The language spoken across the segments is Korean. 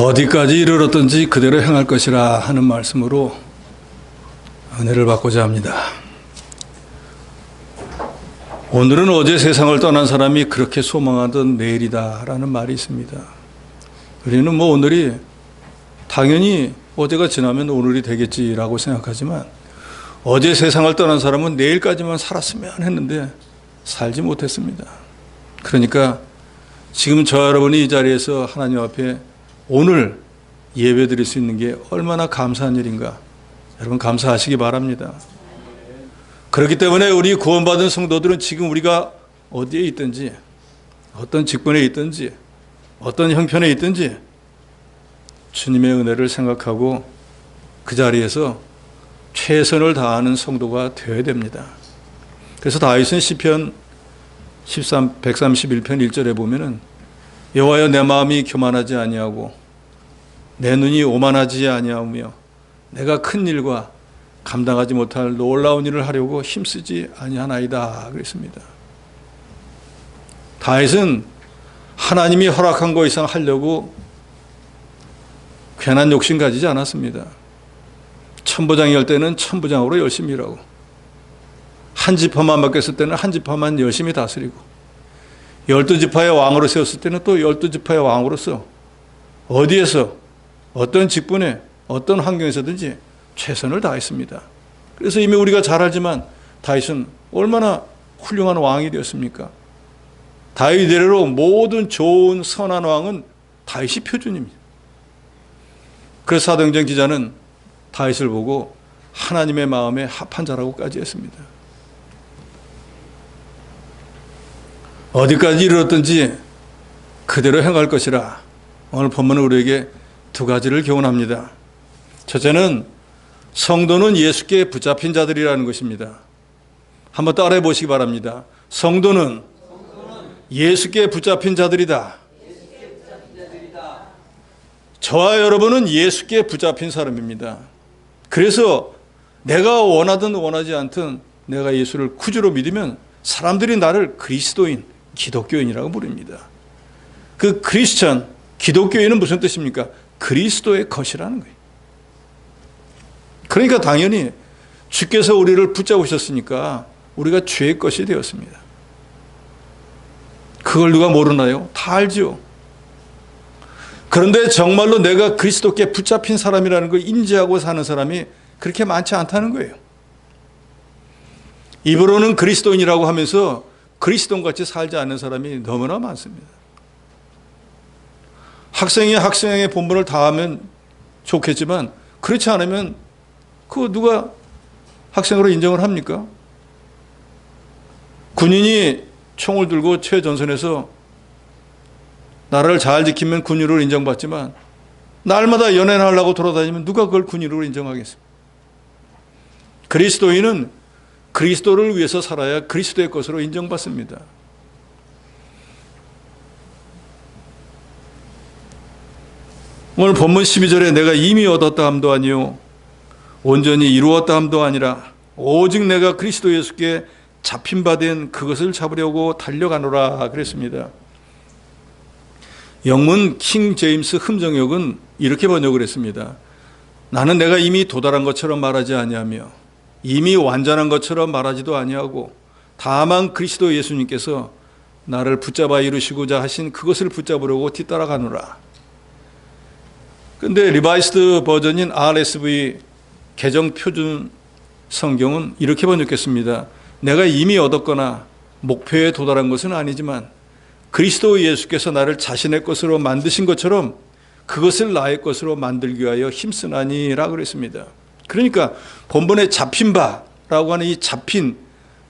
어디까지 이르렀든지 그대로 행할 것이라 하는 말씀으로 은혜를 받고자 합니다. 오늘은 어제 세상을 떠난 사람이 그렇게 소망하던 내일이다라는 말이 있습니다. 우리는 오늘이 당연히 어제가 지나면 오늘이 되겠지라고 생각하지만 어제 세상을 떠난 사람은 내일까지만 살았으면 했는데 살지 못했습니다. 그러니까 지금 저 여러분이 이 자리에서 하나님 앞에 오늘 예배 드릴 수 있는 게 얼마나 감사한 일인가. 여러분 감사하시기 바랍니다. 그렇기 때문에 우리 구원받은 성도들은 지금 우리가 어디에 있든지 어떤 직분에 있든지 어떤 형편에 있든지 주님의 은혜를 생각하고 그 자리에서 최선을 다하는 성도가 되어야 됩니다. 그래서 다윗은 시편 131편 1절에 보면은 여호와여 내 마음이 교만하지 아니하고 내 눈이 오만하지 아니하며 내가 큰 일과 감당하지 못할 놀라운 일을 하려고 힘쓰지 아니하나이다 그랬습니다. 다윗은 하나님이 허락한 것 이상 하려고 괜한 욕심 가지지 않았습니다. 천부장이 할 때는 천부장으로 열심히 일하고 한 지파만 맡겼을 때는 한 지파만 열심히 다스리고 12지파의 왕으로 세웠을 때는 또 12지파의 왕으로서 어디에서 어떤 직분에 어떤 환경에서든지 최선을 다했습니다. 그래서 이미 우리가 잘 알지만 다윗은 얼마나 훌륭한 왕이 되었습니까? 다윗 이래로 모든 좋은 선한 왕은 다윗이 표준입니다. 그래서 사도행전 기자는 다윗을 보고 하나님의 마음에 합한 자라고까지 했습니다. 어디까지 이르렀든지 그대로 행할 것이라. 오늘 본문은 우리에게 두 가지를 교훈합니다. 첫째는 성도는 예수께 붙잡힌 자들이라는 것입니다. 한번 따라해 보시기 바랍니다. 성도는 예수께 붙잡힌 자들이다. 저와 여러분은 예수께 붙잡힌 사람입니다. 그래서 내가 원하든 원하지 않든 내가 예수를 구주로 믿으면 사람들이 나를 그리스도인, 기독교인이라고 부릅니다. 그 크리스천, 기독교인은 무슨 뜻입니까? 그리스도의 것이라는 거예요. 그러니까 당연히 주께서 우리를 붙잡으셨으니까 우리가 주의 것이 되었습니다. 그걸 누가 모르나요? 다 알죠. 그런데 정말로 내가 그리스도께 붙잡힌 사람이라는 걸 인지하고 사는 사람이 그렇게 많지 않다는 거예요. 입으로는 그리스도인이라고 하면서 그리스도인같이 살지 않는 사람이 너무나 많습니다. 학생이 학생의 본분을 다하면 좋겠지만 그렇지 않으면 그거 누가 학생으로 인정을 합니까? 군인이 총을 들고 최전선에서 나라를 잘 지키면 군인으로 인정받지만 날마다 연애하려고 돌아다니면 누가 그걸 군인으로 인정하겠습니까? 그리스도인은 그리스도를 위해서 살아야 그리스도의 것으로 인정받습니다. 오늘 본문 12절에 내가 이미 얻었다 함도 아니요 온전히 이루었다 함도 아니라 오직 내가 그리스도 예수께 잡힌 바 된 그것을 잡으려고 달려가노라 그랬습니다. 영문 킹 제임스 흠정역은 이렇게 번역을 했습니다. 나는 내가 이미 도달한 것처럼 말하지 아니하며 이미 완전한 것처럼 말하지도 아니하고 다만 그리스도 예수님께서 나를 붙잡아 이루시고자 하신 그것을 붙잡으려고 뒤따라가노라. 근데 리바이스드 버전인 RSV 개정 표준 성경은 이렇게 번역했습니다. 내가 이미 얻었거나 목표에 도달한 것은 아니지만 그리스도 예수께서 나를 자신의 것으로 만드신 것처럼 그것을 나의 것으로 만들기 위하여 힘쓰나니라 그랬습니다. 그러니까 본문에 잡힌 바라고 하는 이 잡힌,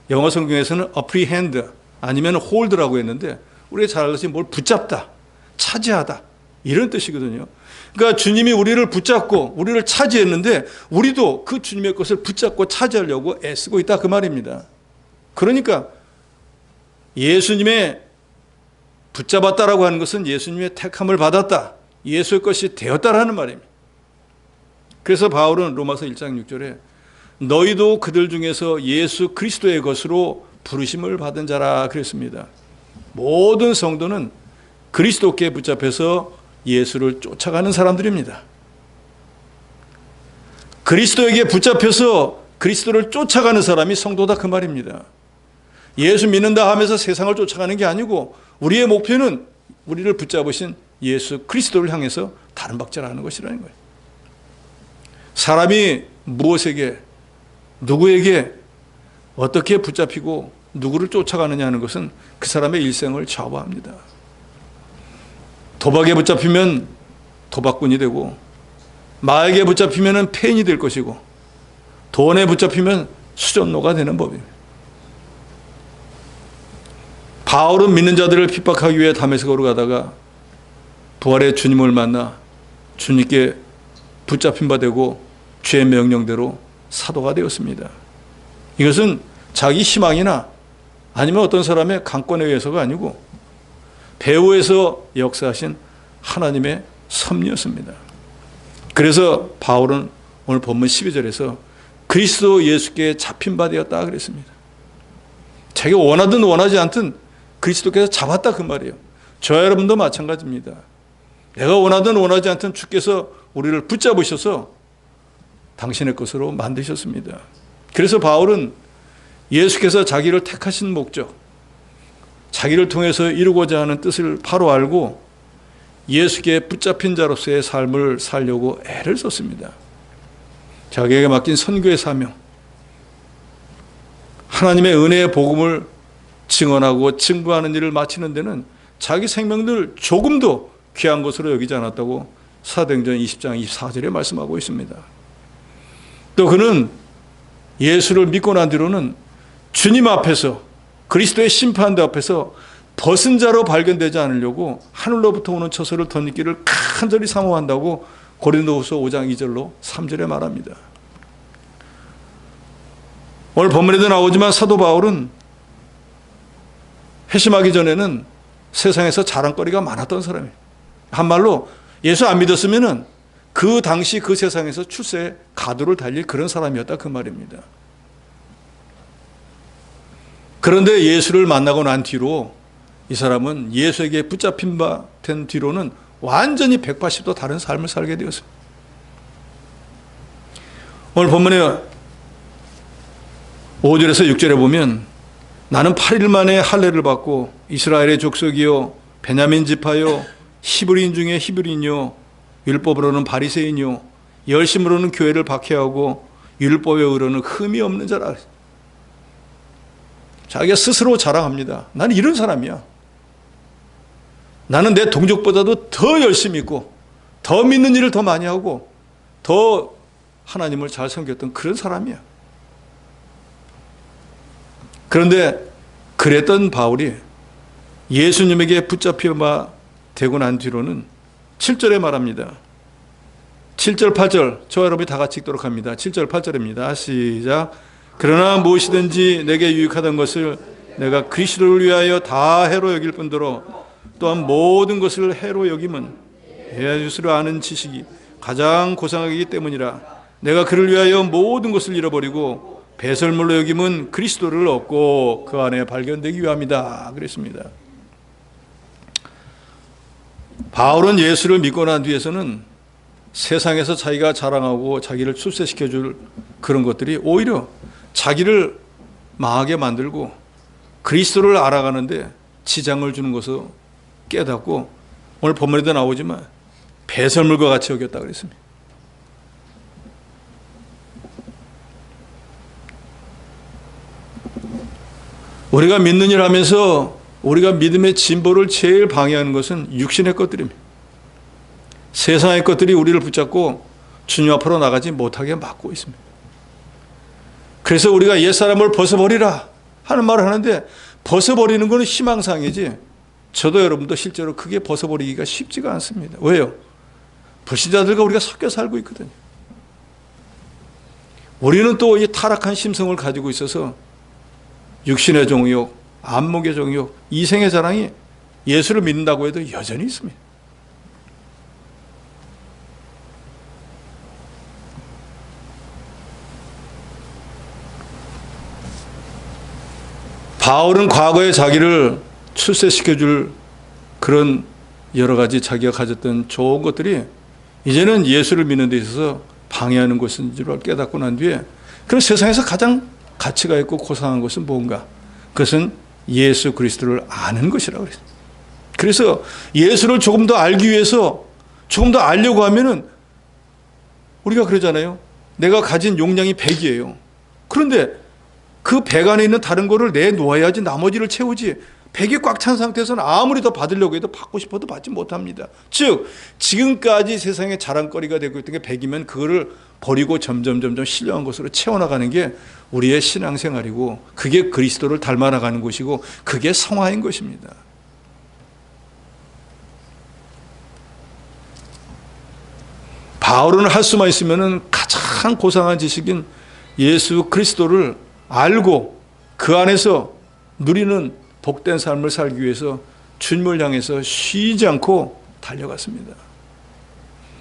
영어 성경에서는 apprehend 아니면 hold라고 했는데 우리가 잘 알듯이 뭘 붙잡다, 차지하다 이런 뜻이거든요. 그러니까 주님이 우리를 붙잡고 우리를 차지했는데 우리도 그 주님의 것을 붙잡고 차지하려고 애쓰고 있다 그 말입니다. 그러니까 예수님의 붙잡았다라고 하는 것은 예수님의 택함을 받았다, 예수의 것이 되었다라는 말입니다. 그래서 바울은 로마서 1장 6절에 너희도 그들 중에서 예수 그리스도의 것으로 부르심을 받은 자라 그랬습니다. 모든 성도는 그리스도께 붙잡혀서 예수를 쫓아가는 사람들입니다. 그리스도에게 붙잡혀서 그리스도를 쫓아가는 사람이 성도다 그 말입니다. 예수 믿는다 하면서 세상을 쫓아가는 게 아니고 우리의 목표는 우리를 붙잡으신 예수 그리스도를 향해서 다른 박자를 하는 것이라는 거예요. 사람이 무엇에게 누구에게 어떻게 붙잡히고 누구를 쫓아가느냐 하는 것은 그 사람의 일생을 좌우합니다. 도박에 붙잡히면 도박꾼이 되고, 마에게 붙잡히면 폐인이 될 것이고, 돈에 붙잡히면 수전노가 되는 법입니다. 바울은 믿는 자들을 핍박하기 위해 다메섹으로 가다가 부활의 주님을 만나 주님께 붙잡힌 바 되고 주의 명령대로 사도가 되었습니다. 이것은 자기 희망이나 아니면 어떤 사람의 강권에 의해서가 아니고 배후에서 역사하신 하나님의 섭리였습니다. 그래서 바울은 오늘 본문 12절에서 그리스도 예수께 잡힌 바 되었다 그랬습니다. 자기가 원하든 원하지 않든 그리스도께서 잡았다 그 말이에요. 저와 여러분도 마찬가지입니다. 내가 원하든 원하지 않든 주께서 우리를 붙잡으셔서 당신의 것으로 만드셨습니다. 그래서 바울은 예수께서 자기를 택하신 목적, 자기를 통해서 이루고자 하는 뜻을 바로 알고 예수께 붙잡힌 자로서의 삶을 살려고 애를 썼습니다. 자기에게 맡긴 선교의 사명, 하나님의 은혜의 복음을 증언하고 증거하는 일을 마치는 데는 자기 생명을 조금도 귀한 것으로 여기지 않았다고 사도행전 20장 24절에 말씀하고 있습니다. 또 그는 예수를 믿고 난 뒤로는 주님 앞에서, 그리스도의 심판대 앞에서 벗은 자로 발견되지 않으려고 하늘로부터 오는 처소를 덧입기를 간절히 사모한다고 고린도후서 5장 2절로 3절에 말합니다. 오늘 본문에도 나오지만 사도 바울은 회심하기 전에는 세상에서 자랑거리가 많았던 사람이에요. 한말로 예수 안 믿었으면은 그 당시 그 세상에서 출세의 가도를 달릴 그런 사람이었다 그 말입니다. 그런데 예수를 만나고 난 뒤로 이 사람은 예수에게 붙잡힌 바 된 뒤로는 완전히 180도 다른 삶을 살게 되었습니다. 오늘 본문에 5절에서 6절에 보면 나는 8일 만에 할례를 받고 이스라엘의 족속이요 베냐민 지파요 히브리인 중에 히브리인요 율법으로는 바리새인요 열심으로는 교회를 박해하고 율법의 의로는 흠이 없는 자라. 자기가 스스로 자랑합니다. 나는 이런 사람이야. 나는 내 동족보다도 더 열심히 있고 더 믿는 일을 더 많이 하고 더 하나님을 잘 섬겼던 그런 사람이야. 그런데 그랬던 바울이 예수님에게 붙잡혀 되고 난 뒤로는 7절에 말합니다. 7절 8절 저와 여러분이 다 같이 읽도록 합니다. 7절 8절입니다. 시작. 그러나 무엇이든지 내게 유익하던 것을 내가 그리스도를 위하여 다 해로 여길 뿐더러 또한 모든 것을 해로 여김은 예수를 아는 지식이 가장 고상하기 때문이라. 내가 그를 위하여 모든 것을 잃어버리고 배설물로 여김은 그리스도를 얻고 그 안에 발견되기 위함이다 그랬습니다. 바울은 예수를 믿고 난 뒤에서는 세상에서 자기가 자랑하고 자기를 출세시켜줄 그런 것들이 오히려 자기를 망하게 만들고 그리스도를 알아가는데 지장을 주는 것을 깨닫고 오늘 본문에도 나오지만 배설물과 같이 여겼다 그랬습니다. 우리가 믿는 일 하면서 우리가 믿음의 진보를 제일 방해하는 것은 육신의 것들입니다. 세상의 것들이 우리를 붙잡고 주님 앞으로 나가지 못하게 막고 있습니다. 그래서 우리가 옛사람을 벗어버리라 하는 말을 하는데 벗어버리는 것은 희망상이지 저도 여러분도 실제로 크게 벗어버리기가 쉽지가 않습니다. 왜요? 불신자들과 우리가 섞여 살고 있거든요. 우리는 또 이 타락한 심성을 가지고 있어서 육신의 정욕, 안목의 정욕, 이생의 자랑이 예수를 믿는다고 해도 여전히 있습니다. 바울은 과거에 자기를 출세시켜줄 그런 여러 가지 자기가 가졌던 좋은 것들이 이제는 예수를 믿는 데 있어서 방해하는 것인 줄 깨닫고 난 뒤에, 그럼 세상에서 가장 가치가 있고 고상한 것은 뭔가? 그것은 예수 그리스도를 아는 것이라고 그랬어요. 그래서 예수를 조금 더 알기 위해서, 조금 더 알려고 하면은 우리가 그러잖아요. 내가 가진 용량이 100이에요. 그런데 그 100 안에 있는 다른 거를 내놓아야지 나머지를 채우지, 100이 꽉 찬 상태에서는 아무리 더 받으려고 해도 받고 싶어도 받지 못합니다. 즉 지금까지 세상에 자랑거리가 되고 있던 게 100이면 그거를 버리고 점점 신령한 것으로 채워나가는 게 우리의 신앙생활이고, 그게 그리스도를 닮아나가는 것이고, 그게 성화인 것입니다. 바울은 할 수만 있으면 가장 고상한 지식인 예수 그리스도를 알고 그 안에서 누리는 복된 삶을 살기 위해서 주님을 향해서 쉬지 않고 달려갔습니다.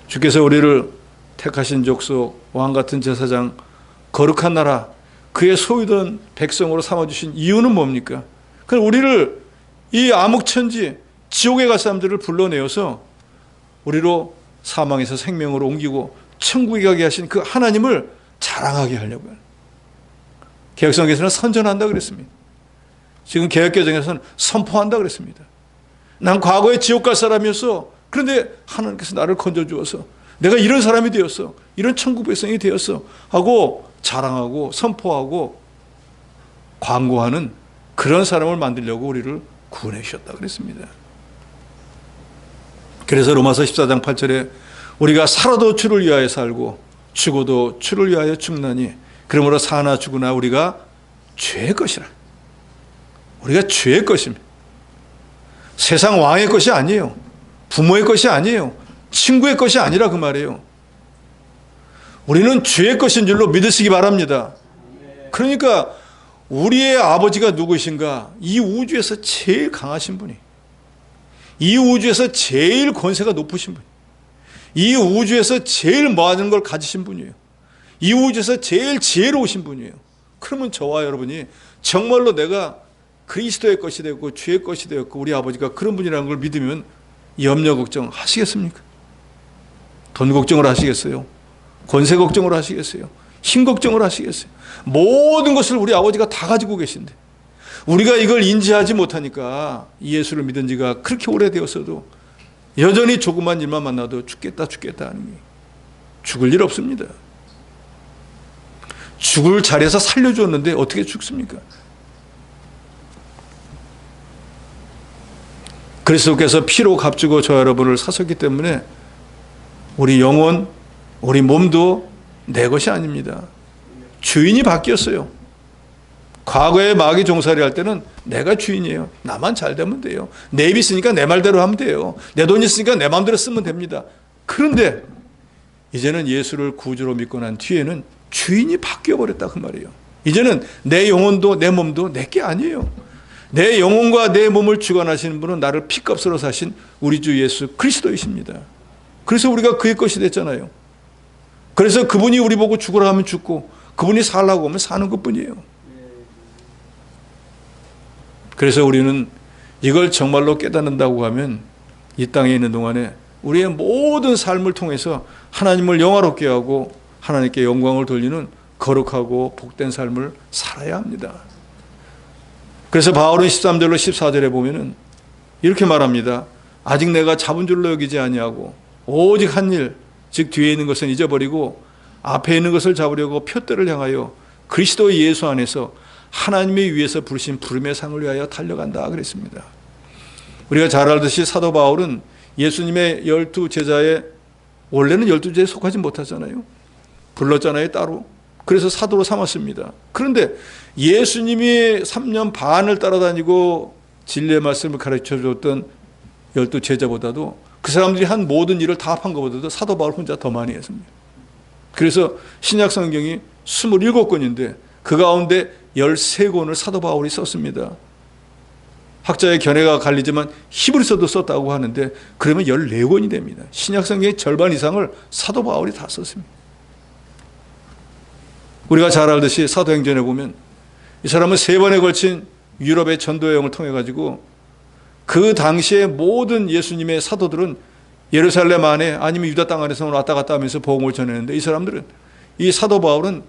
주께서 우리를 택하신 족속, 왕같은 제사장, 거룩한 나라, 그의 소유된 백성으로 삼아주신 이유는 뭡니까? 그럼 우리를 이 암흑천지 지옥에 갈 사람들을 불러내어서 우리로 사망에서 생명으로 옮기고 천국에 가게 하신 그 하나님을 자랑하게 하려고요. 개혁성경에서는 선전한다 그랬습니다. 지금 개혁개정에서는 선포한다 그랬습니다. 난 과거에 지옥 갈 사람이었어. 그런데 하나님께서 나를 건져주어서 내가 이런 사람이 되었어, 이런 천국 백성이 되었어 하고 자랑하고 선포하고 광고하는 그런 사람을 만들려고 우리를 구원해 주셨다 그랬습니다. 그래서 로마서 14장 8절에 우리가 살아도 주를 위하여 살고 죽어도 주를 위하여 죽나니 그러므로 사나 죽으나 우리가 죄의 것이라. 우리가 죄의 것입니다. 세상 왕의 것이 아니에요. 부모의 것이 아니에요. 친구의 것이 아니라 그 말이에요. 우리는 죄의 것인 줄로 믿으시기 바랍니다. 그러니까 우리의 아버지가 누구신가? 이 우주에서 제일 강하신 분이, 이 우주에서 제일 권세가 높으신 분이, 이 우주에서 제일 많은 걸 가지신 분이에요. 이 우주에서 제일 지혜로우신 분이에요. 그러면 저와 여러분이 정말로 내가 그리스도의 것이 되었고 주의 것이 되었고 우리 아버지가 그런 분이라는 걸 믿으면 염려 걱정 하시겠습니까? 돈 걱정을 하시겠어요? 권세 걱정을 하시겠어요? 힘 걱정을 하시겠어요? 모든 것을 우리 아버지가 다 가지고 계신데 우리가 이걸 인지하지 못하니까 예수를 믿은 지가 그렇게 오래되었어도 여전히 조그만 일만 만나도 죽겠다 하는 게, 죽을 일 없습니다. 죽을 자리에서 살려주었는데 어떻게 죽습니까? 그리스도께서 피로 값주고 저 여러분을 사셨기 때문에 우리 영혼, 우리 몸도 내 것이 아닙니다. 주인이 바뀌었어요. 과거에 마귀 종살이 할 때는 내가 주인이에요. 나만 잘 되면 돼요. 내 입 있으니까 내 말대로 하면 돼요. 내 돈 있으니까 내 마음대로 쓰면 됩니다. 그런데 이제는 예수를 구주로 믿고 난 뒤에는 주인이 바뀌어버렸다 그 말이에요. 이제는 내 영혼도 내 몸도 내 게 아니에요. 내 영혼과 내 몸을 주관하시는 분은 나를 피값으로 사신 우리 주 예수 그리스도이십니다. 그래서 우리가 그의 것이 됐잖아요. 그래서 그분이 우리 보고 죽으라 하면 죽고 그분이 살라고 하면 사는 것뿐이에요. 그래서 우리는 이걸 정말로 깨닫는다고 하면 이 땅에 있는 동안에 우리의 모든 삶을 통해서 하나님을 영화롭게 하고 하나님께 영광을 돌리는 거룩하고 복된 삶을 살아야 합니다. 그래서 바울은 13절로 14절에 보면은 이렇게 말합니다. 아직 내가 잡은 줄로 여기지 아니하고 오직 한 일, 즉 뒤에 있는 것은 잊어버리고 앞에 있는 것을 잡으려고 표대를 향하여 그리스도 예수 안에서 하나님의 위에서 부르신 부름의 상을 위하여 달려간다 그랬습니다. 우리가 잘 알듯이 사도 바울은 예수님의 12 제자의, 원래는 12제자에 속하지 못하잖아요. 불렀잖아요, 따로. 그래서 사도로 삼았습니다. 그런데 예수님이 3년 반을 따라다니고 진리의 말씀을 가르쳐줬던 12제자보다도 그 사람들이 한 모든 일을 다 합한 것보다도 사도 바울 혼자 더 많이 했습니다. 그래서 신약 성경이 27권인데 그 가운데 13권을 사도 바울이 썼습니다. 학자의 견해가 갈리지만 히브리서도 썼다고 하는데 그러면 14권이 됩니다. 신약 성경의 절반 이상을 사도 바울이 다 썼습니다. 우리가 잘 알듯이 사도행전에 보면 이 사람은 3번에 걸친 유럽의 전도 여행을 통해 가지고 그 당시에 모든 예수님의 사도들은 예루살렘 안에 아니면 유다 땅 안에서 왔다 갔다 하면서 복음을 전했는데, 이 사람들은, 이 사도 바울은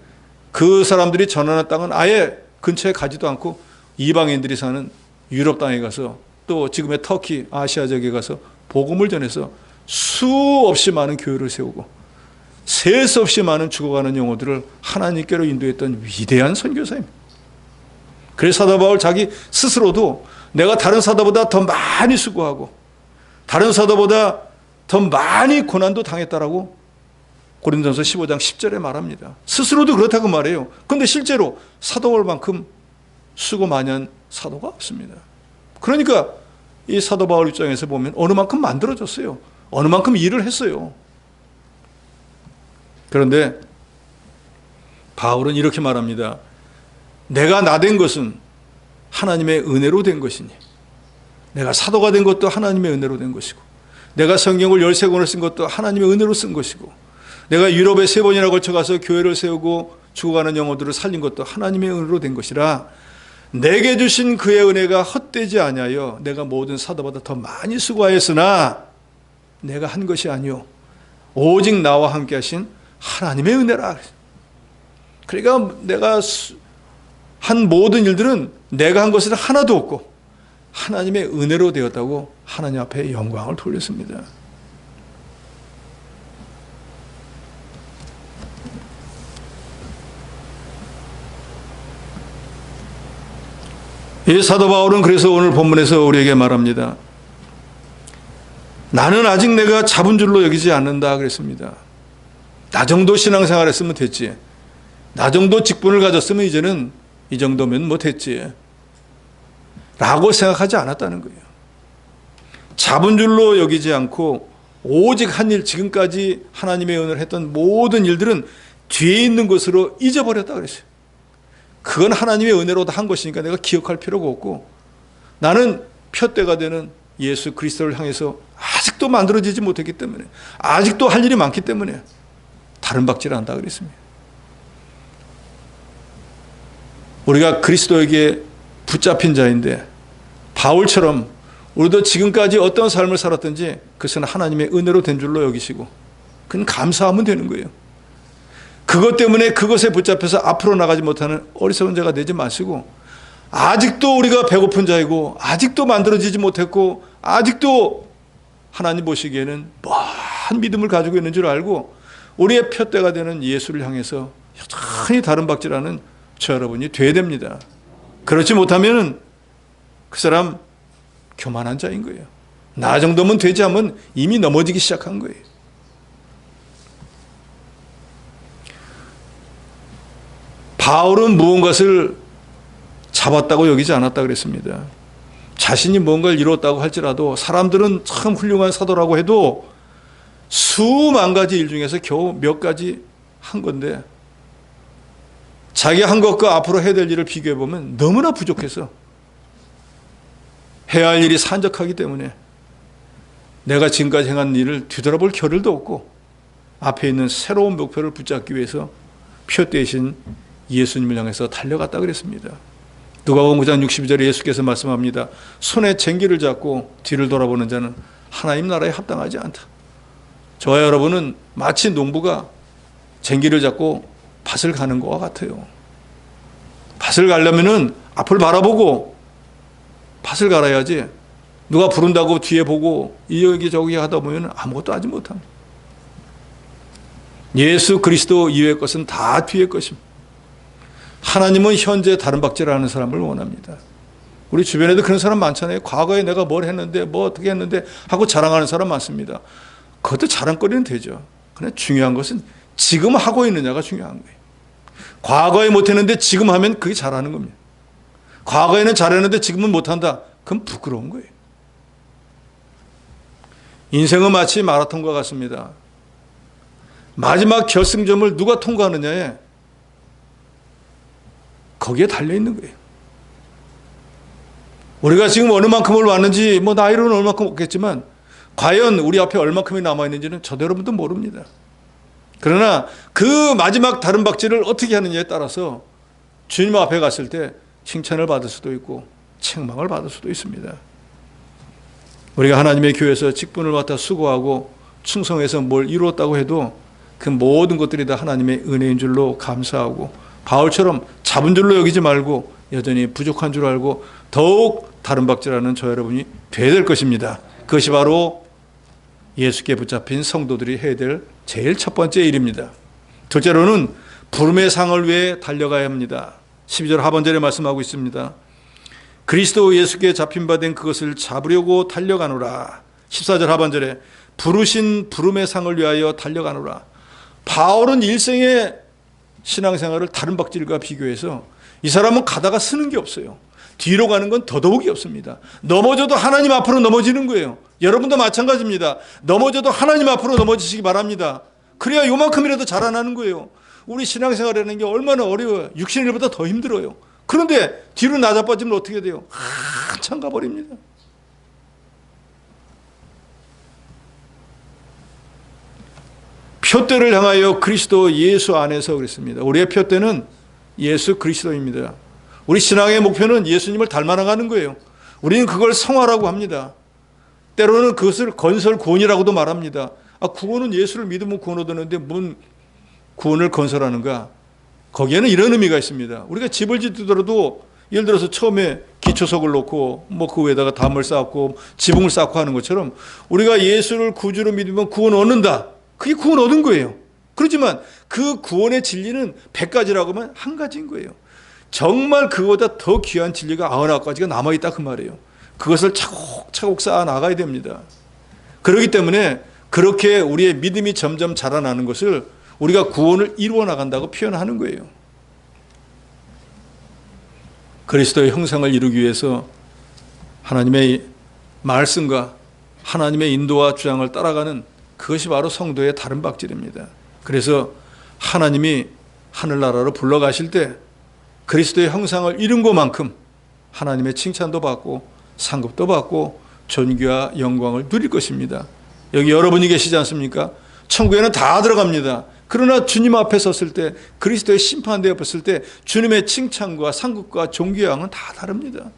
그 사람들이 전하는 땅은 아예 근처에 가지도 않고 이방인들이 사는 유럽 땅에 가서, 또 지금의 터키, 아시아 지역에 가서 복음을 전해서 수없이 많은 교회를 세우고 셀 수 없이 많은 죽어가는 영혼들을 하나님께로 인도했던 위대한 선교사입니다. 그래서 사도 바울 자기 스스로도 내가 다른 사도보다 더 많이 수고하고 다른 사도보다 더 많이 고난도 당했다라고 고린도전서 15장 10절에 말합니다. 스스로도 그렇다고 말해요. 그런데 실제로 사도 바울만큼 수고 많이 한 사도가 없습니다. 그러니까 이 사도 바울 입장에서 보면 어느 만큼 만들어졌어요. 어느 만큼 일을 했어요. 그런데 바울은 이렇게 말합니다. 내가 나 된 것은 하나님의 은혜로 된 것이니, 내가 사도가 된 것도 하나님의 은혜로 된 것이고, 내가 성경을 13권을 쓴 것도 하나님의 은혜로 쓴 것이고, 내가 유럽에 3번이나 걸쳐가서 교회를 세우고 죽어가는 영혼들을 살린 것도 하나님의 은혜로 된 것이라, 내게 주신 그의 은혜가 헛되지 아니하여 내가 모든 사도보다 더 많이 수고하였으나 내가 한 것이 아니요 오직 나와 함께 하신 하나님의 은혜라. 그러니까 내가 한 모든 일들은 내가 한 것은 하나도 없고 하나님의 은혜로 되었다고 하나님 앞에 영광을 돌렸습니다. 이 사도 바울은 그래서 오늘 본문에서 우리에게 말합니다. 나는 아직 내가 잡은 줄로 여기지 않는다 그랬습니다. 나 정도 신앙생활 했으면 됐지. 나 정도 직분을 가졌으면 이제는 이 정도면 뭐 됐지. 라고 생각하지 않았다는 거예요. 잡은 줄로 여기지 않고 오직 한 일, 지금까지 하나님의 은혜를 했던 모든 일들은 뒤에 있는 것으로 잊어버렸다 그랬어요. 그건 하나님의 은혜로 다 한 것이니까 내가 기억할 필요가 없고, 나는 표대가 되는 예수 그리스도를 향해서 아직도 만들어지지 못했기 때문에, 아직도 할 일이 많기 때문에 다른 박질을 한다 그랬습니다. 우리가 그리스도에게 붙잡힌 자인데 바울처럼 우리도 지금까지 어떤 삶을 살았든지 그것은 하나님의 은혜로 된 줄로 여기시고 그건 감사하면 되는 거예요. 그것 때문에 그것에 붙잡혀서 앞으로 나가지 못하는 어리석은 자가 되지 마시고, 아직도 우리가 배고픈 자이고 아직도 만들어지지 못했고 아직도 하나님 보시기에는 먼 믿음을 가지고 있는 줄 알고 우리의 표대가 되는 예수를 향해서 여전히 다른 박질하는 저 여러분이 돼야 됩니다. 그렇지 못하면 그 사람 교만한 자인 거예요. 나 정도면 되지 하면 이미 넘어지기 시작한 거예요. 바울은 무언가를 잡았다고 여기지 않았다 그랬습니다. 자신이 뭔가를 이뤘다고 할지라도 사람들은 참 훌륭한 사도라고 해도 수만 가지 일 중에서 겨우 몇 가지 한 건데, 자기 한 것과 앞으로 해야 될 일을 비교해 보면 너무나 부족해서 해야 할 일이 산적하기 때문에 내가 지금까지 행한 일을 뒤돌아볼 겨를도 없고 앞에 있는 새로운 목표를 붙잡기 위해서 표 대신 예수님을 향해서 달려갔다 그랬습니다. 누가복음 9장 62절에 예수께서 말씀합니다. 손에 쟁기를 잡고 뒤를 돌아보는 자는 하나님 나라에 합당하지 않다. 저와 여러분은 마치 농부가 쟁기를 잡고 밭을 가는 것과 같아요. 밭을 가려면은 앞을 바라보고 밭을 갈아야지, 누가 부른다고 뒤에 보고 여기 저기 하다 보면 아무것도 하지 못합니다. 예수 그리스도 이외의 것은 다 뒤의 것입니다. 하나님은 현재 다른 박질하는 사람을 원합니다. 우리 주변에도 그런 사람 많잖아요. 과거에 내가 뭘 했는데 뭐 어떻게 했는데 하고 자랑하는 사람 많습니다. 그것도 자랑거리는 되죠. 그러나 중요한 것은 지금 하고 있느냐가 중요한 거예요. 과거에 못했는데 지금 하면 그게 잘하는 겁니다. 과거에는 잘했는데 지금은 못한다. 그건 부끄러운 거예요. 인생은 마치 마라톤과 같습니다. 마지막 결승점을 누가 통과하느냐에 거기에 달려있는 거예요. 우리가 지금 어느 만큼을 왔는지 뭐 나이로는 얼마큼 없겠지만 과연 우리 앞에 얼마큼이 남아있는지는 저도 여러분도 모릅니다. 그러나 그 마지막 다른 박질을 어떻게 하느냐에 따라서 주님 앞에 갔을 때 칭찬을 받을 수도 있고 책망을 받을 수도 있습니다. 우리가 하나님의 교회에서 직분을 맡아 수고하고 충성해서 뭘 이루었다고 해도 그 모든 것들이 다 하나님의 은혜인 줄로 감사하고, 바울처럼 잡은 줄로 여기지 말고 여전히 부족한 줄 알고 더욱 다른 박질하는 저 여러분이 되어야 될 것입니다. 그것이 바로 예수께 붙잡힌 성도들이 해야 될 제일 첫 번째 일입니다. 둘째로는 부름의 상을 위해 달려가야 합니다. 12절 하반절에 말씀하고 있습니다. 그리스도 예수께 잡힌 바 된 그것을 잡으려고 달려가노라. 14절 하반절에 부르신 부름의 상을 위하여 달려가노라. 바울은 일생의 신앙생활을 다른 박질과 비교해서 이 사람은 가다가 쓰는 게 없어요. 뒤로 가는 건 더더욱이 없습니다. 넘어져도 하나님 앞으로 넘어지는 거예요. 여러분도 마찬가지입니다. 넘어져도 하나님 앞으로 넘어지시기 바랍니다. 그래야 요만큼이라도 자라나는 거예요. 우리 신앙생활이라는 게 얼마나 어려워요. 육신의 일보다 더 힘들어요. 그런데 뒤로 낮아빠지면 어떻게 돼요? 한참 가버립니다. 표대를 향하여 그리스도 예수 안에서 그랬습니다. 우리의 표대는 예수 그리스도입니다. 우리 신앙의 목표는 예수님을 닮아나가는 거예요. 우리는 그걸 성화라고 합니다. 때로는 그것을 건설 구원이라고도 말합니다. 구원은 예수를 믿으면 구원 얻었는데 뭔 구원을 건설하는가? 거기에는 이런 의미가 있습니다. 우리가 집을 짓더라도 예를 들어서 처음에 기초석을 놓고 그 위에다가 담을 쌓고 지붕을 쌓고 하는 것처럼 우리가 예수를 구주로 믿으면 구원 얻는다. 그게 구원 얻은 거예요. 그렇지만 그 구원의 진리는 100가지라고 하면 한 가지인 거예요. 정말 그거보다 더 귀한 진리가 99가지가 남아있다 그 말이에요. 그것을 차곡차곡 쌓아 나가야 됩니다. 그렇기 때문에 그렇게 우리의 믿음이 점점 자라나는 것을 우리가 구원을 이루어 나간다고 표현하는 거예요. 그리스도의 형상을 이루기 위해서 하나님의 말씀과 하나님의 인도와 주장을 따라가는 그것이 바로 성도의 다른 박질입니다. 그래서 하나님이 하늘나라로 불러가실 때 그리스도의 형상을 이룬 것만큼 하나님의 칭찬도 받고 상급도 받고 존귀와 영광을 누릴 것입니다. 여기 여러분이 계시지 않습니까? 천국에는 다 들어갑니다. 그러나 주님 앞에 섰을 때, 그리스도의 심판대에 섰을 때 주님의 칭찬과 상급과 존귀의 양은 다 다릅니다.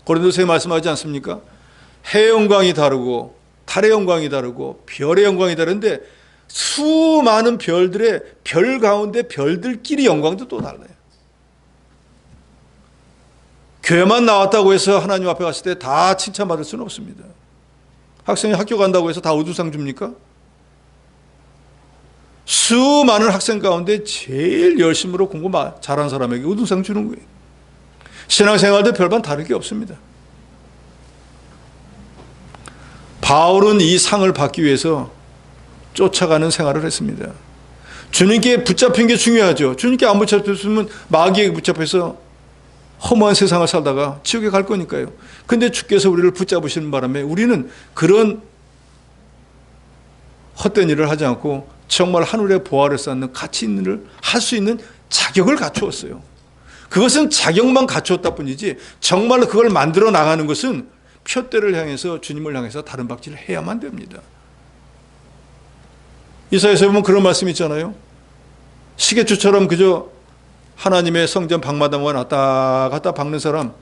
고린도서에 말씀하지 않습니까? 해의 영광이 다르고 달의 영광이 다르고 별의 영광이 다른데 수많은 별들의 별 가운데 별들끼리 영광도 또 달라요. 교회만 나왔다고 해서 하나님 앞에 갔을 때 다 칭찬받을 수는 없습니다. 학생이 학교 간다고 해서 다 우두상 줍니까? 수많은 학생 가운데 제일 열심으로 공부 잘한 사람에게 우두상 주는 거예요. 신앙생활도 별반 다를 게 없습니다. 바울은 이 상을 받기 위해서 쫓아가는 생활을 했습니다. 주님께 붙잡힌 게 중요하죠. 주님께 안 붙잡혔으면 마귀에게 붙잡혀서 허무한 세상을 살다가 지옥에 갈 거니까요. 근데 주께서 우리를 붙잡으시는 바람에 우리는 그런 헛된 일을 하지 않고 정말 하늘의 보화를 쌓는 가치 있는 일을 할 수 있는 자격을 갖추었어요. 그것은 자격만 갖추었다 뿐이지 정말로 그걸 만들어 나가는 것은 표대를 향해서 주님을 향해서 다른 박질을 해야만 됩니다. 이사야서에 보면 그런 말씀 있잖아요. 시계추처럼 그저 하나님의 성전 방마당만 왔다 갔다 박는 사람,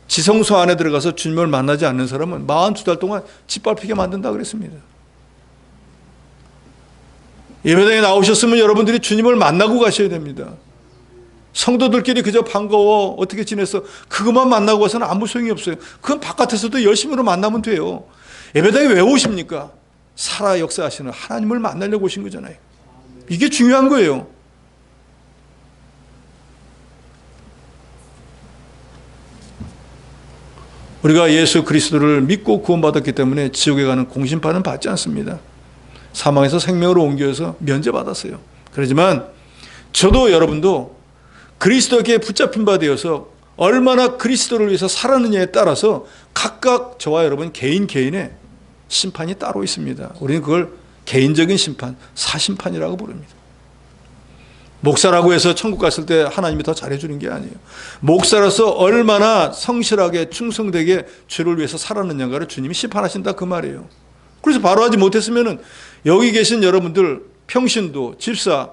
지성소 안에 들어가서 주님을 만나지 않는 사람은 42달 동안 짓밟히게 만든다 그랬습니다. 예배당에 나오셨으면 여러분들이 주님을 만나고 가셔야 됩니다. 성도들끼리 그저 반가워 어떻게 지냈어 그것만 만나고 가서는 아무 소용이 없어요. 그건 바깥에서도 열심으로 만나면 돼요. 예배당에 왜 오십니까? 살아 역사하시는 하나님을 만나려고 오신 거잖아요. 이게 중요한 거예요. 우리가 예수 그리스도를 믿고 구원받았기 때문에 지옥에 가는 공심판은 받지 않습니다. 사망에서 생명으로 옮겨서 면제받았어요. 그렇지만 저도 여러분도 그리스도에게 붙잡힌 바 되어서 얼마나 그리스도를 위해서 살았느냐에 따라서 각각 저와 여러분 개인의 심판이 따로 있습니다. 우리는 그걸 개인적인 심판, 사심판이라고 부릅니다. 목사라고 해서 천국 갔을 때 하나님이 더 잘해주는 게 아니에요. 목사로서 얼마나 성실하게 충성되게 주를 위해서 살았느냐를 주님이 심판하신다 그 말이에요. 그래서 바로 하지 못했으면 여기 계신 여러분들 평신도, 집사,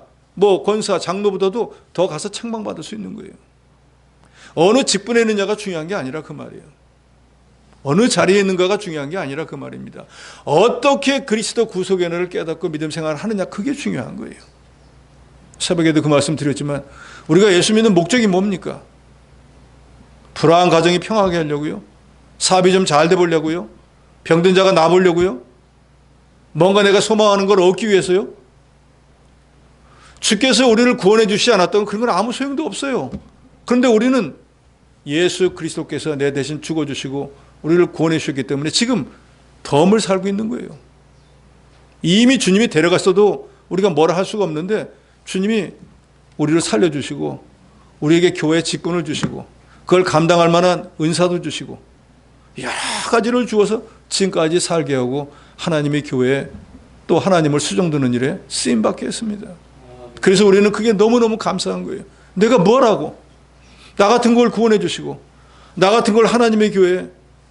권사, 장로보다도 더 가서 책망받을 수 있는 거예요. 어느 직분에 있느냐가 중요한 게 아니라 그 말이에요. 어느 자리에 있는가가 중요한 게 아니라 그 말입니다. 어떻게 그리스도 구속의 은혜를 깨닫고 믿음 생활을 하느냐, 그게 중요한 거예요. 새벽에도 그 말씀 드렸지만 우리가 예수 믿는 목적이 뭡니까? 불화한 가정이 평화하게 하려고요? 사업이 좀 잘 돼 보려고요? 병든 자가 나 보려고요? 뭔가 내가 소망하는 걸 얻기 위해서요? 주께서 우리를 구원해 주시지 않았다면 그런 건 아무 소용도 없어요. 그런데 우리는 예수 그리스도께서 내 대신 죽어주시고 우리를 구원해 주셨기 때문에 지금 덤을 살고 있는 거예요. 이미 주님이 데려갔어도 우리가 뭐라 할 수가 없는데 주님이 우리를 살려주시고 우리에게 교회 직분을 주시고 그걸 감당할 만한 은사도 주시고 여러 가지를 주어서 지금까지 살게 하고 하나님의 교회에 또 하나님을 수종드는 일에 쓰임받게 했습니다. 그래서 우리는 그게 너무너무 감사한 거예요. 내가 뭐라고? 나 같은 걸 구원해 주시고 나 같은 걸 하나님의 교회에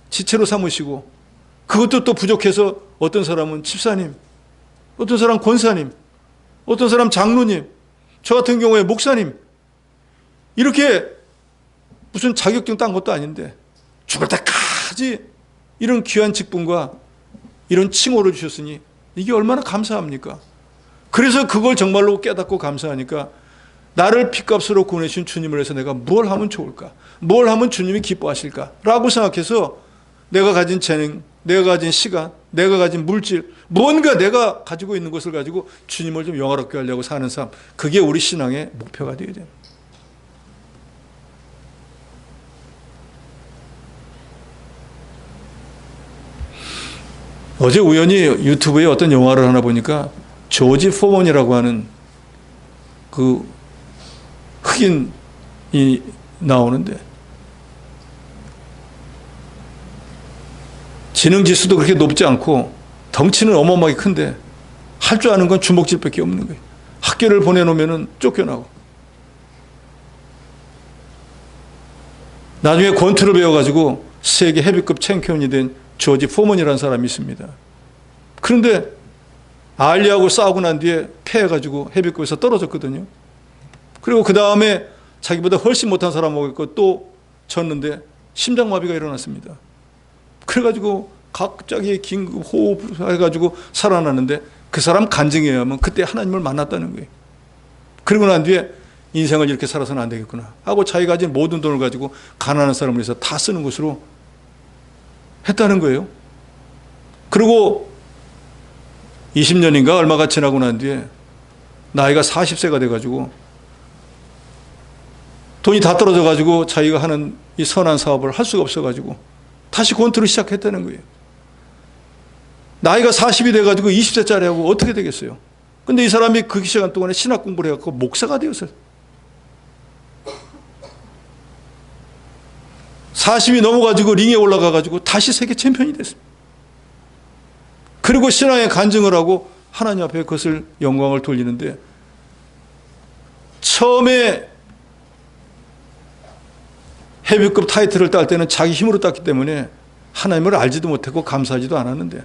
지체로 삼으시고 그것도 또 부족해서 어떤 사람은 집사님, 어떤 사람 권사님, 어떤 사람 장로님, 저 같은 경우에 목사님, 이렇게 무슨 자격증 딴 것도 아닌데 죽을 때까지 이런 귀한 직분과 이런 칭호를 주셨으니 이게 얼마나 감사합니까? 그래서 그걸 정말로 깨닫고 감사하니까 나를 핏값으로 구원해 주신 주님을 위해서 내가 뭘 하면 좋을까? 뭘 하면 주님이 기뻐하실까? 라고 생각해서 내가 가진 재능, 내가 가진 시간, 내가 가진 물질, 뭔가 내가 가지고 있는 것을 가지고 주님을 좀 영화롭게 하려고 사는 삶, 그게 우리 신앙의 목표가 되어야 됩니다. 어제 우연히 유튜브에 어떤 영화를 하나 보니까 조지 포먼이라고 하는 그 흑인이 나오는데 지능 지수도 그렇게 높지 않고 덩치는 어마어마하게 큰데 할 줄 아는 건 주먹질밖에 없는 거예요. 학교를 보내놓으면 쫓겨나고 나중에 권투를 배워가지고 세계 헤비급 챔피언이 된 조지 포먼이라는 사람이 있습니다. 그런데 알리하고 싸우고 난 뒤에 패해가지고 헤비급에서 떨어졌거든요. 그리고 그 다음에 자기보다 훨씬 못한 사람하고 또 졌는데 심장마비가 일어났습니다. 그래가지고 갑자기 긴급 호흡해가지고 살아났는데 그 사람 간증에 의하면 그때 하나님을 만났다는 거예요. 그리고 난 뒤에 인생을 이렇게 살아서는 안 되겠구나 하고 자기가 가진 모든 돈을 가지고 가난한 사람을 위해서 다 쓰는 것으로 했다는 거예요. 그리고 20년인가 얼마가 지나고 난 뒤에 나이가 40세가 돼가지고 돈이 다 떨어져가지고 자기가 하는 이 선한 사업을 할 수가 없어가지고 다시 권투를 시작했다는 거예요. 나이가 40이 돼가지고 20세짜리하고 어떻게 되겠어요? 근데 이 사람이 그 시간 동안에 신학 공부를 해갖고 목사가 되었어요. 40이 넘어가지고 링에 올라가가지고 다시 세계 챔피언이 됐습니다. 그리고 신앙의 간증을 하고 하나님 앞에 그것을 영광을 돌리는데 처음에 헤비급 타이틀을 딸 때는 자기 힘으로 땄기 때문에 하나님을 알지도 못했고 감사하지도 않았는데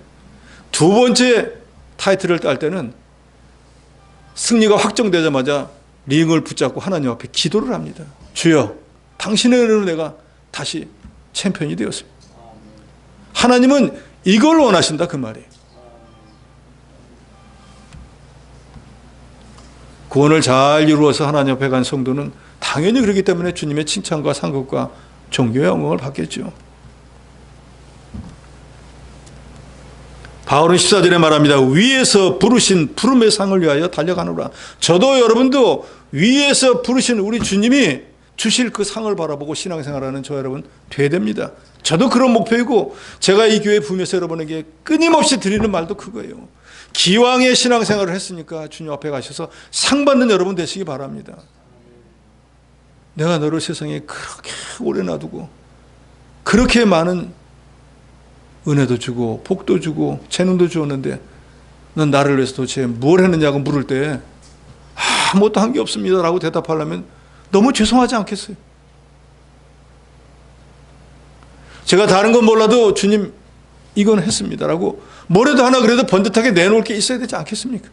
두 번째 타이틀을 딸 때는 승리가 확정되자마자 링을 붙잡고 하나님 앞에 기도를 합니다. 주여, 당신의 은혜로 내가 다시 챔피언이 되었습니다. 하나님은 이걸 원하신다 그 말이에요. 구원을 잘 이루어서 하나님 앞에 간 성도는 당연히 그렇기 때문에 주님의 칭찬과 상급과 존귀의 영광을 받겠죠. 바울은 14절에 말합니다. 위에서 부르신 부름의 상을 위하여 달려가노라. 저도 여러분도 위에서 부르신 우리 주님이 주실 그 상을 바라보고 신앙생활하는 저 여러분 돼야 됩니다. 저도 그런 목표이고 제가 이 교회 부임해서 여러분에게 끊임없이 드리는 말도 그거예요. 기왕의 신앙생활을 했으니까 주님 앞에 가셔서 상 받는 여러분 되시기 바랍니다. 내가 너를 세상에 그렇게 오래 놔두고 그렇게 많은 은혜도 주고 복도 주고 재능도 주었는데 넌 나를 위해서 도대체 뭘 했느냐고 물을 때 아무것도 한 게 없습니다 라고 대답하려면 너무 죄송하지 않겠어요? 제가 다른 건 몰라도 주님 이건 했습니다 라고 뭐라도 하나 그래도 번듯하게 내놓을 게 있어야 되지 않겠습니까?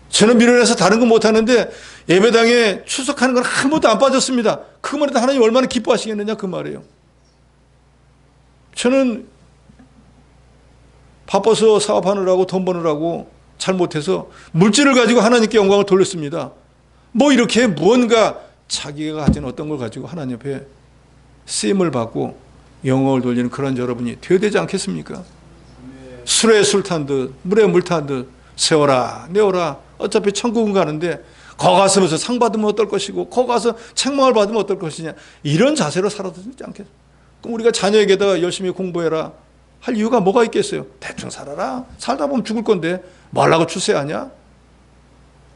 저는 미련해서 다른 건 못하는데 예배당에 출석하는 건 한 번도 안 빠졌습니다. 그것만 해도 하나님 얼마나 기뻐하시겠느냐 그 말이에요. 저는 바빠서 사업하느라고 돈 버느라고 잘못해서 물질을 가지고 하나님께 영광을 돌렸습니다. 뭐 이렇게 무언가 자기가 가진 어떤 걸 가지고 하나님 앞에 쓰임을 받고 영광을 돌리는 그런 여러분이 되어야 되지 않겠습니까? 술에 술 탄 듯 물에 물 탄 듯 세워라 내어라 어차피 천국은 가는데 거기 가서 상 받으면 어떨 것이고 거기 가서 책망을 받으면 어떨 것이냐 이런 자세로 살아도 되지 않겠어요? 그럼 우리가 자녀에게다가 열심히 공부해라 할 이유가 뭐가 있겠어요? 대충 살아라 살다 보면 죽을 건데 뭐하려고 출세하냐?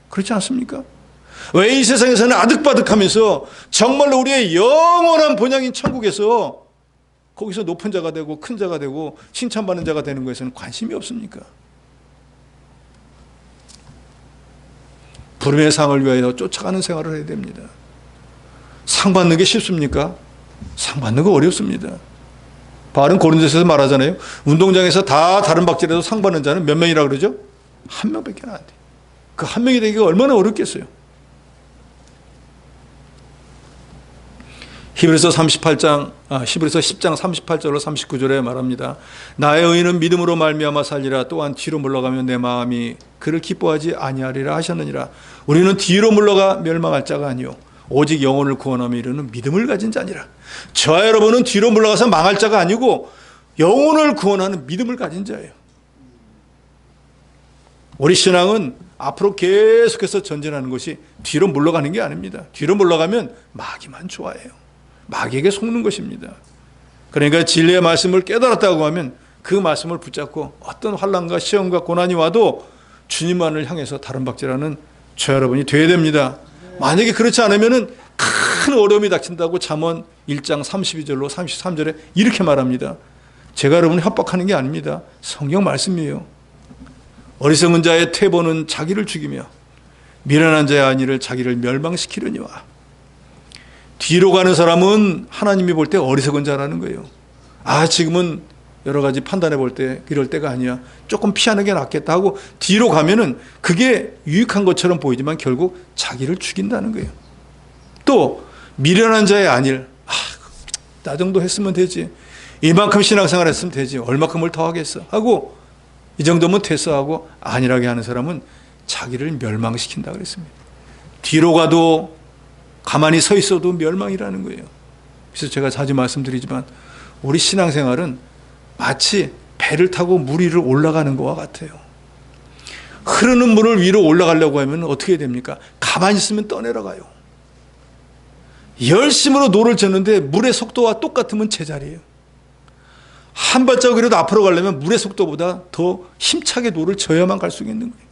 그렇지 않습니까? 왜 이 세상에서는 아득바득하면서 정말로 우리의 영원한 본향인 천국에서 거기서 높은 자가 되고 큰 자가 되고 칭찬받는 자가 되는 것에서는 관심이 없습니까? 부름의 상을 위하여 쫓아가는 생활을 해야 됩니다. 상 받는 게 쉽습니까? 상 받는 거 어렵습니다. 바울은 고린도서에서 말하잖아요. 운동장에서 다 다른 박질해도 상 받는 자는 몇 명이라 그러죠? 한 명밖에 안 돼. 그 한 명이 되기가 얼마나 어렵겠어요. 히브리서 10장 38절로 39절에 말합니다. 나의 의인은 믿음으로 말미암아 살리라. 또한 뒤로 물러가면 내 마음이 그를 기뻐하지 아니하리라 하셨느니라. 우리는 뒤로 물러가 멸망할 자가 아니요 오직 영혼을 구원하며 이르는 믿음을 가진 자니라. 저와 여러분은 뒤로 물러가서 망할 자가 아니고 영혼을 구원하는 믿음을 가진 자예요. 우리 신앙은 앞으로 계속해서 전진하는 것이 뒤로 물러가는 게 아닙니다. 뒤로 물러가면 마귀만 좋아해요. 마귀에게 속는 것입니다. 그러니까 진리의 말씀을 깨달았다고 하면 그 말씀을 붙잡고 어떤 환난과 시험과 고난이 와도 주님만을 향해서 다른 박질하는 저 여러분이 되어야 됩니다. 만약에 그렇지 않으면 큰 어려움이 닥친다고 잠언 1장 32절로 33절에 이렇게 말합니다. 제가 여러분을 협박하는 게 아닙니다. 성경 말씀이에요. 어리석은 자의 퇴보는 자기를 죽이며 미련한 자의 안위를 자기를 멸망시키려니와. 뒤로 가는 사람은 하나님이 볼 때 어리석은 자라는 거예요. 지금은 여러 가지 판단해 볼 때 이럴 때가 아니야. 조금 피하는 게 낫겠다 하고 뒤로 가면은 그게 유익한 것처럼 보이지만 결국 자기를 죽인다는 거예요. 또 미련한 자의 안일. 나 정도 했으면 되지. 이만큼 신앙생활 했으면 되지. 얼마큼을 더 하겠어 하고 이 정도면 퇴소하고 안일하게 하는 사람은 자기를 멸망시킨다 그랬습니다. 뒤로 가도 가만히 서 있어도 멸망이라는 거예요. 그래서 제가 자주 말씀드리지만 우리 신앙생활은 마치 배를 타고 물 위로 올라가는 것과 같아요. 흐르는 물을 위로 올라가려고 하면 어떻게 됩니까? 가만히 있으면 떠내려가요. 열심으로 노를 젓는데 물의 속도와 똑같으면 제자리예요. 한 발자국이라도 앞으로 가려면 물의 속도보다 더 힘차게 노를 져야만 갈 수 있는 거예요.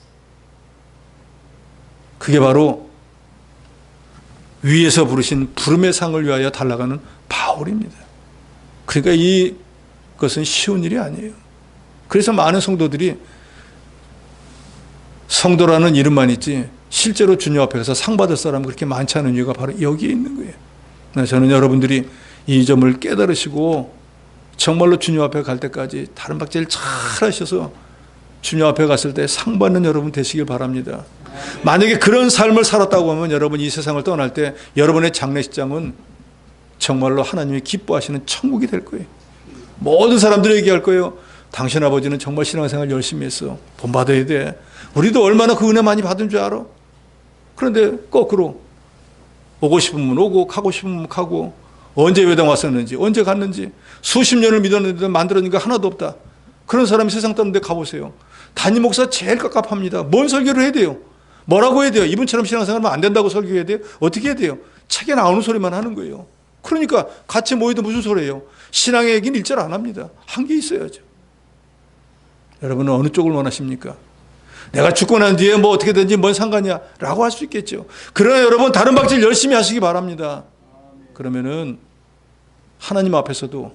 그게 바로 위에서 부르신 부름의 상을 위하여 달려가는 바울입니다. 그러니까 이것은 쉬운 일이 아니에요. 그래서 많은 성도들이 성도라는 이름만 있지 실제로 주님 앞에 가서 상 받을 사람은 그렇게 많지 않은 이유가 바로 여기에 있는 거예요. 저는 여러분들이 이 점을 깨달으시고 정말로 주님 앞에 갈 때까지 다른 박제를 잘 하셔서 주님 앞에 갔을 때 상 받는 여러분 되시길 바랍니다. 만약에 그런 삶을 살았다고 하면 여러분 이 세상을 떠날 때 여러분의 장례식장은 정말로 하나님이 기뻐하시는 천국이 될 거예요. 모든 사람들이 얘기할 거예요. 당신 아버지는 정말 신앙생활 열심히 했어. 본받아야 돼. 우리도 얼마나 그 은혜 많이 받은 줄 알아? 그런데 거꾸로 오고 싶으면 오고 가고 싶으면 가고 언제 회당 왔었는지 언제 갔는지 수십 년을 믿었는데 만들어진 게 하나도 없다. 그런 사람이 세상 떠는데 가보세요. 담임 목사 제일 깝깝합니다. 뭔 설교를 해야 돼요? 뭐라고 해야 돼요? 이분처럼 신앙생활하면 안 된다고 설교해야 돼요? 어떻게 해야 돼요? 책에 나오는 소리만 하는 거예요. 그러니까 같이 모여도 무슨 소리예요? 신앙의 얘기는 일절 안 합니다. 한 게 있어야죠. 여러분은 어느 쪽을 원하십니까? 내가 죽고 난 뒤에 뭐 어떻게 되는지 뭔 상관이야? 라고 할 수 있겠죠. 그러나 여러분 다른 박질 열심히 하시기 바랍니다. 그러면은 하나님 앞에서도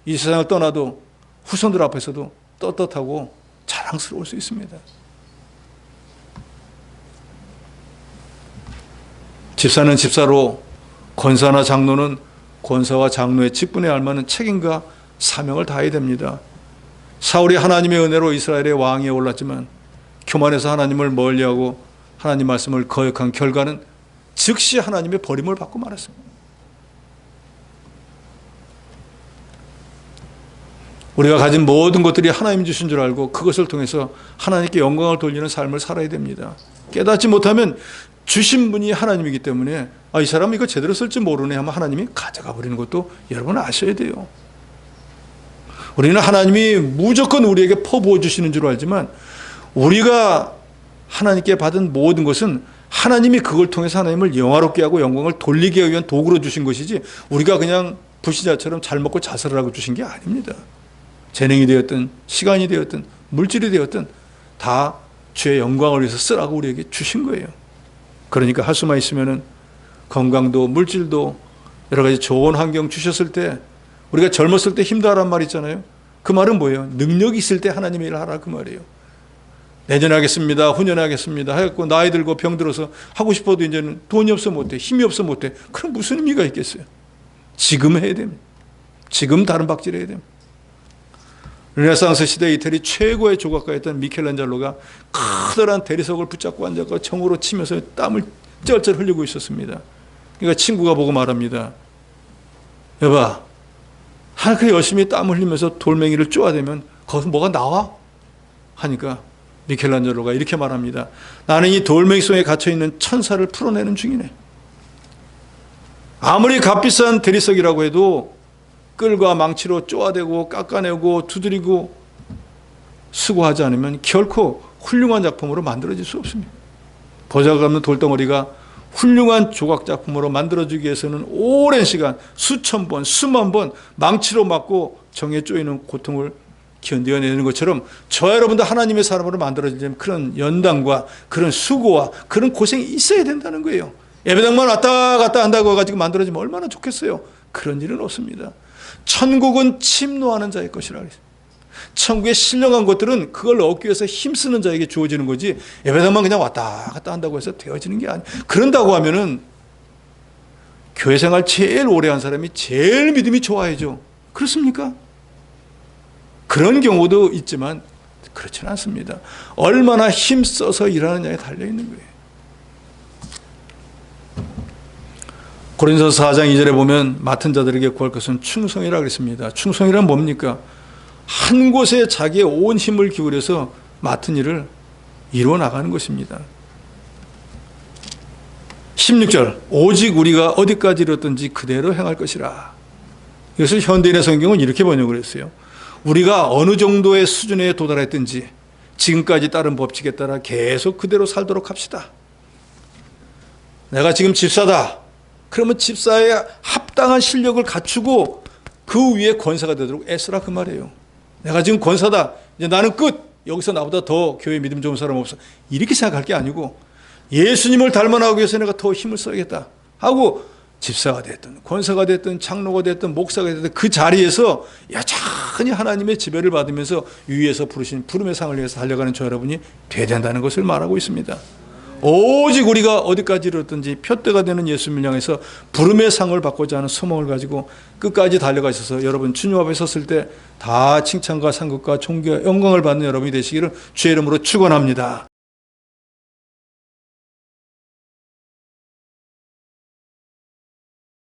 이 세상을 떠나도 후손들 앞에서도 떳떳하고 자랑스러울 수 있습니다. 집사는 집사로, 권사나 장로는 권사와 장로의 직분에 알맞는 책임과 사명을 다해야 됩니다. 사울이 하나님의 은혜로 이스라엘의 왕위에 올랐지만 교만해서 하나님을 멀리하고 하나님 말씀을 거역한 결과는 즉시 하나님의 버림을 받고 말았습니다. 우리가 가진 모든 것들이 하나님 주신 줄 알고 그것을 통해서 하나님께 영광을 돌리는 삶을 살아야 됩니다. 깨닫지 못하면 주신 분이 하나님이기 때문에 이 사람은 이거 제대로 쓸 줄 모르네 하면 하나님이 가져가 버리는 것도 여러분 아셔야 돼요. 우리는 하나님이 무조건 우리에게 퍼부어 주시는 줄 알지만 우리가 하나님께 받은 모든 것은 하나님이 그걸 통해서 하나님을 영화롭게 하고 영광을 돌리기 위한 도구로 주신 것이지 우리가 그냥 불신자처럼 잘 먹고 자살을 하고 주신 게 아닙니다. 재능이 되었든 시간이 되었든 물질이 되었든 다 주의 영광을 위해서 쓰라고 우리에게 주신 거예요. 그러니까 할 수만 있으면은 건강도 물질도 여러 가지 좋은 환경 주셨을 때 우리가 젊었을 때 힘도 하란 말 있잖아요. 그 말은 뭐예요? 능력이 있을 때 하나님의 일을 하라 그 말이에요. 내년에 하겠습니다. 후년에 하겠습니다. 해갖고 나이 들고 병 들어서 하고 싶어도 이제는 돈이 없어 못해. 힘이 없어 못해. 그럼 무슨 의미가 있겠어요? 지금 해야 됩니다. 지금 다른 박질을 해야 됩니다. 르네상스 시대 이태리 최고의 조각가였던 미켈란젤로가 커다란 대리석을 붙잡고 앉아서 청으로 치면서 땀을 쩔쩔 흘리고 있었습니다. 그러니까 친구가 보고 말합니다. 여봐, 그렇게 열심히 땀 흘리면서 돌멩이를 쪼아대면 거기서 뭐가 나와? 하니까 미켈란젤로가 이렇게 말합니다. 나는 이 돌멩이 속에 갇혀있는 천사를 풀어내는 중이네. 아무리 값비싼 대리석이라고 해도 끌과 망치로 쪼아대고 깎아내고 두드리고 수고하지 않으면 결코 훌륭한 작품으로 만들어질 수 없습니다. 보잘것없는 돌덩어리가 훌륭한 조각 작품으로 만들어지기 위해서는 오랜 시간 수천 번 수만 번 망치로 맞고 정에 쪼이는 고통을 견뎌내는 것처럼 저와 여러분도 하나님의 사람으로 만들어지려면 그런 연단과 그런 수고와 그런 고생이 있어야 된다는 거예요. 예배당만 왔다 갔다 한다고 해가지고 만들어지면 얼마나 좋겠어요. 그런 일은 없습니다. 천국은 침노하는 자의 것이라 그랬어요. 천국에 신령한 것들은 그걸 얻기 위해서 힘쓰는 자에게 주어지는 거지 예배당만 그냥 왔다 갔다 한다고 해서 되어지는 게 아니에요. 그런다고 하면은 교회 생활 제일 오래 한 사람이 제일 믿음이 좋아야죠. 그렇습니까? 그런 경우도 있지만 그렇지는 않습니다. 얼마나 힘써서 일하느냐에 달려있는 거예요. 고린도서 4장 2절에 보면 맡은 자들에게 구할 것은 충성이라고 그랬습니다. 충성이란 뭡니까? 한 곳에 자기의 온 힘을 기울여서 맡은 일을 이루어 나가는 것입니다. 16절 오직 우리가 어디까지 이뤘든지 그대로 행할 것이라. 이것을 현대인의 성경은 이렇게 번역을 했어요. 우리가 어느 정도의 수준에 도달했든지 지금까지 따른 법칙에 따라 계속 그대로 살도록 합시다. 내가 지금 집사다. 그러면 집사에 합당한 실력을 갖추고 그 위에 권사가 되도록 애쓰라 그 말이에요. 내가 지금 권사다. 이제 나는 끝. 여기서 나보다 더 교회 믿음 좋은 사람 없어. 이렇게 생각할 게 아니고 예수님을 닮아나기 위해서 내가 더 힘을 써야겠다 하고 집사가 됐든 권사가 됐든 장로가 됐든 목사가 됐든 그 자리에서 여전히 하나님의 지배를 받으면서 위에서 부르신 부름의 상을 위해서 달려가는 저 여러분이 돼야 된다는 것을 말하고 있습니다. 오직 우리가 어디까지 이뤘든지 표대가 되는 예수님을 향해서 부름의 상을 받고자 하는 소망을 가지고 끝까지 달려가셔서 여러분 주님 앞에 섰을 때 다 칭찬과 상급과 존귀와 영광을 받는 여러분이 되시기를 주의 이름으로 축원합니다.